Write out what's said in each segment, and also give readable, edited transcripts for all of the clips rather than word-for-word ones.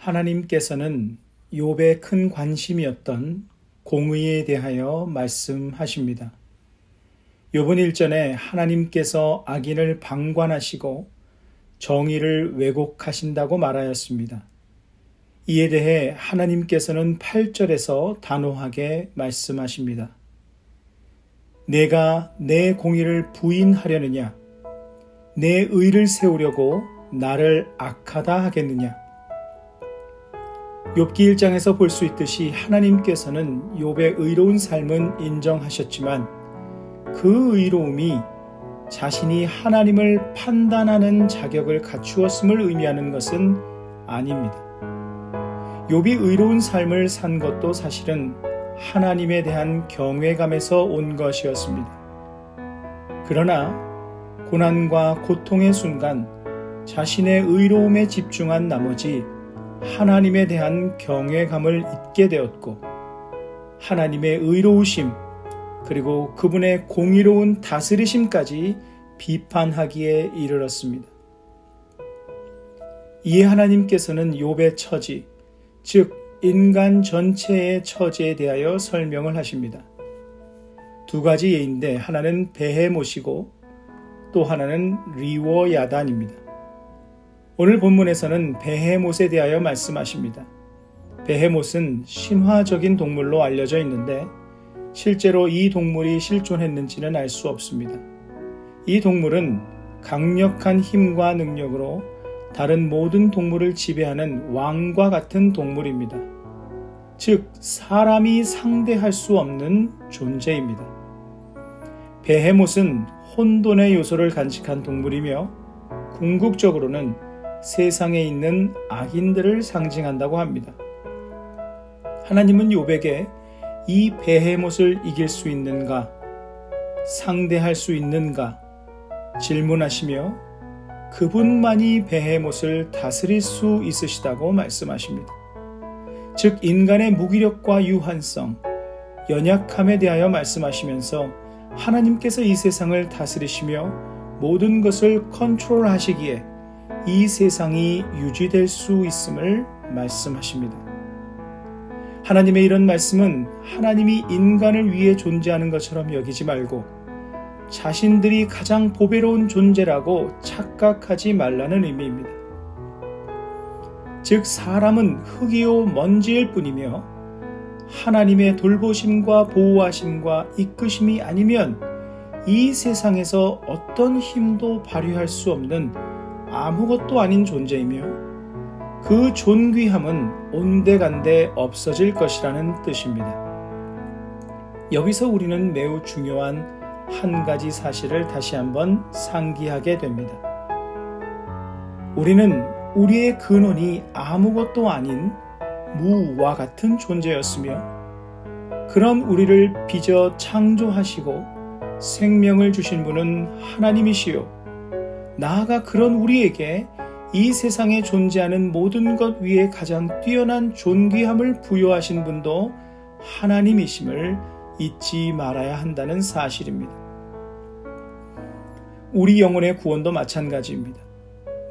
하나님께서는 욥의 큰 관심이었던 공의에 대하여 말씀하십니다. 욥은 일전에 하나님께서 악인을 방관하시고 정의를 왜곡하신다고 말하였습니다. 이에 대해 하나님께서는 8절에서 단호하게 말씀하십니다. 내가 내 공의를 부인하려느냐? 내 의를 세우려고 나를 악하다 하겠느냐? 욥기 1장에서 볼 수 있듯이 하나님께서는 욥의 의로운 삶은 인정하셨지만 그 의로움이 자신이 하나님을 판단하는 자격을 갖추었음을 의미하는 것은 아닙니다. 욥이 의로운 삶을 산 것도 사실은 하나님에 대한 경외감에서 온 것이었습니다. 그러나 고난과 고통의 순간 자신의 의로움에 집중한 나머지 하나님에 대한 경외감을 잊게 되었고 하나님의 의로우심 그리고 그분의 공의로운 다스리심까지 비판하기에 이르렀습니다. 이에 하나님께서는 욥의 처지, 즉 인간 전체의 처지에 대하여 설명을 하십니다. 두 가지 예인데 하나는 베헤못이고 또 하나는 리워야단입니다. 오늘 본문에서는 베헤못에 대하여 말씀하십니다. 베헤못은 신화적인 동물로 알려져 있는데 실제로 이 동물이 실존했는지는 알 수 없습니다. 이 동물은 강력한 힘과 능력으로 다른 모든 동물을 지배하는 왕과 같은 동물입니다. 즉, 사람이 상대할 수 없는 존재입니다. 베헤못은 혼돈의 요소를 간직한 동물이며 궁극적으로는 세상에 있는 악인들을 상징한다고 합니다. 하나님은 욥에게 이 베헤못을 이길 수 있는가, 상대할 수 있는가 질문하시며 그분만이 베헤못을 다스릴 수 있으시다고 말씀하십니다. 즉 인간의 무기력과 유한성, 연약함에 대하여 말씀하시면서 하나님께서 이 세상을 다스리시며 모든 것을 컨트롤하시기에 이 세상이 유지될 수 있음을 말씀하십니다. 하나님의 이런 말씀은 하나님이 인간을 위해 존재하는 것처럼 여기지 말고 자신들이 가장 보배로운 존재라고 착각하지 말라는 의미입니다. 즉 사람은 흙이요 먼지일 뿐이며 하나님의 돌보심과 보호하심과 이끄심이 아니면 이 세상에서 어떤 힘도 발휘할 수 없는 아무것도 아닌 존재이며 그 존귀함은 온데간데 없어질 것이라는 뜻입니다. 여기서 우리는 매우 중요한 한 가지 사실을 다시 한번 상기하게 됩니다. 우리는 우리의 근원이 아무것도 아닌 무와 같은 존재였으며 그런 우리를 빚어 창조하시고 생명을 주신 분은 하나님이시요 나아가 그런 우리에게 이 세상에 존재하는 모든 것 위에 가장 뛰어난 존귀함을 부여하신 분도 하나님이심을 잊지 말아야 한다는 사실입니다. 우리 영혼의 구원도 마찬가지입니다.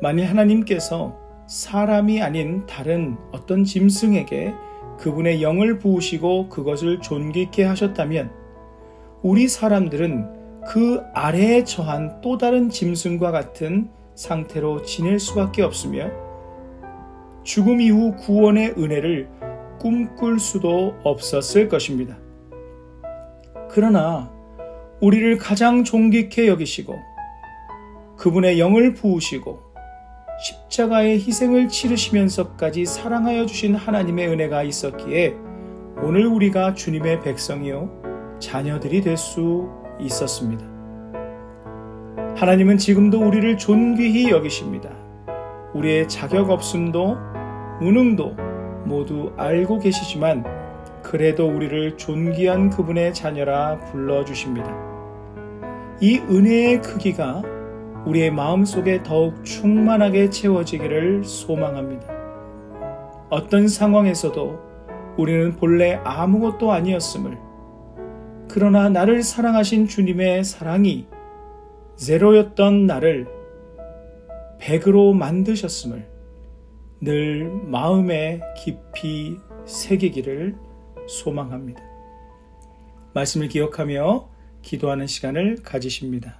만일 하나님께서 사람이 아닌 다른 어떤 짐승에게 그분의 영을 부으시고 그것을 존귀케 하셨다면 우리 사람들은 그 아래에 처한 또 다른 짐승과 같은 상태로 지낼 수밖에 없으며 죽음 이후 구원의 은혜를 꿈꿀 수도 없었을 것입니다. 그러나 우리를 가장 존귀케 여기시고 그분의 영을 부으시고 십자가의 희생을 치르시면서까지 사랑하여 주신 하나님의 은혜가 있었기에 오늘 우리가 주님의 백성이요 자녀들이 될 수 있었습니다. 하나님은 지금도 우리를 존귀히 여기십니다. 우리의 자격 없음도 무능도 모두 알고 계시지만 그래도 우리를 존귀한 그분의 자녀라 불러주십니다. 이 은혜의 크기가 우리의 마음속에 더욱 충만하게 채워지기를 소망합니다. 어떤 상황에서도 우리는 본래 아무것도 아니었음을, 그러나 나를 사랑하신 주님의 사랑이 제로였던 나를 100으로 만드셨음을, 늘 마음에 깊이 새기기를 소망합니다. 말씀을 기억하며 기도하는 시간을 가지십니다.